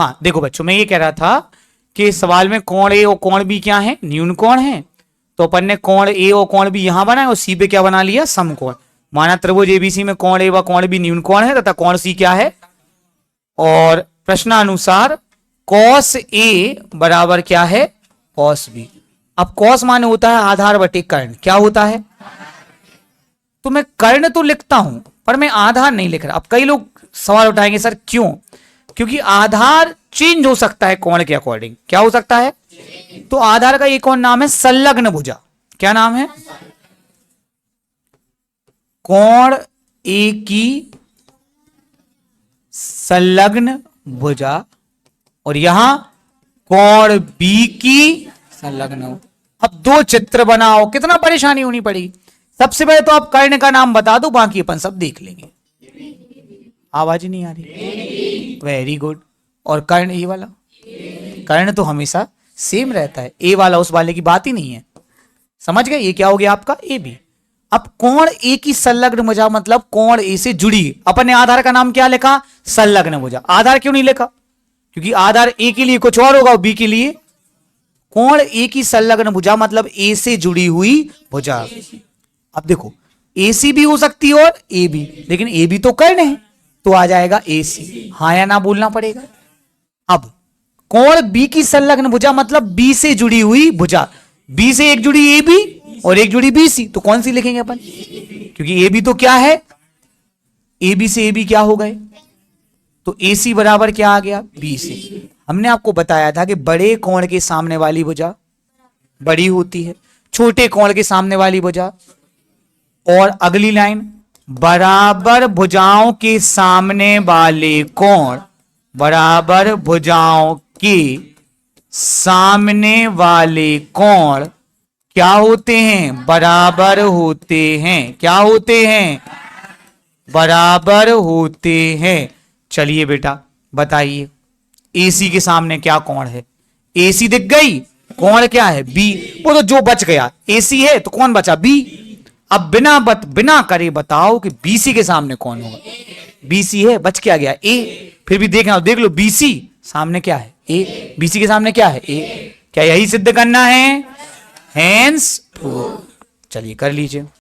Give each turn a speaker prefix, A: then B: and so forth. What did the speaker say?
A: हाँ देखो बच्चों, मैं ये कह रहा था कि सवाल में कोण ए और कोण बी क्या है, न्यून कोण है। तो अपन ने कोण ए और कोण बी यहां बनाया और सी पे क्या बना लिया, समकोण। माना त्रिभुज एबीसी में कोण ए व कोण बी न्यून कोण है तथा कोण सी क्या है। और प्रश्नानुसार कॉस ए बराबर क्या है, कॉस बी। अब कॉस माने होता है आधार बटे कर्ण, क्या होता है। तो मैं कर्ण तो लिखता हूं पर मैं आधार नहीं लिख रहा। अब कई लोग सवाल उठाएंगे सर क्यों, क्योंकि आधार चेंज हो सकता है कोण के अकॉर्डिंग। क्या हो सकता है, तो आधार का एक और नाम है संलग्न भुजा। क्या नाम है, कोण ए की संलग्न भुजा और यहां कोण बी की संलग्न। अब दो चित्र बनाओ, कितना परेशानी होनी पड़ेगी। सबसे पहले तो आप कर्ण का नाम बता दो, बाकी अपन सब देख लेंगे। आवाज ही नहीं आ रही, वेरी गुड। और कर्ण ए वाला, कर्ण तो हमेशा सेम रहता है, ए वाला उस वाले की बात ही नहीं है। समझ गए, ये क्या हो गया आपका ए बी। अब कोण ए की संलग्न भुजा मतलब कोण ए से जुड़ी। अपन ने आधार का नाम क्या लिखा, संलग्न भुजा। आधार क्यों नहीं लिखा, क्योंकि आधार ए के लिए कुछ और होगा और बी के लिए। कोण ए की संलग्न भुजा मतलब ए से जुड़ी हुई भुजा। अब देखो ए सी भी हो सकती है और ए बी, लेकिन ए बी तो कर्ण है तो आ जाएगा ए सी। हाँ या ना बोलना पड़ेगा। अब कोण बी की संलग्न भुजा मतलब बी से जुड़ी हुई भुजा। बी से एक जुड़ी ए बी और एक जुड़ी बी सी, तो कौन सी लिखेंगे अपन, क्योंकि ए बी तो क्या है, ए बी से ए बी क्या हो गए, तो ए सी बराबर क्या आ गया, बी सी। हमने आपको बताया था कि बड़े कोण के सामने वाली भुजा बड़ी होती है, छोटे कोण के सामने वाली भुजा। और अगली लाइन, बराबर भुजाओं के सामने वाले कोण, बराबर भुजाओं के सामने वाले कोण क्या होते हैं, बराबर होते हैं। क्या होते हैं, बराबर होते हैं। चलिए बेटा बताइए, एसी के सामने क्या कोण है, एसी दिख गई, कोण क्या है, बी। वो तो जो बच गया, एसी है तो कौन बचा, बी। अब बिना करे बताओ कि बीसी के सामने कौन होगा, बीसी है, बच क्या गया, ए। फिर भी देखना, देख लो बीसी सामने क्या है, ए। बीसी के सामने क्या है, ए। क्या यही सिद्ध करना है, हेंस। चलिए कर लीजिए।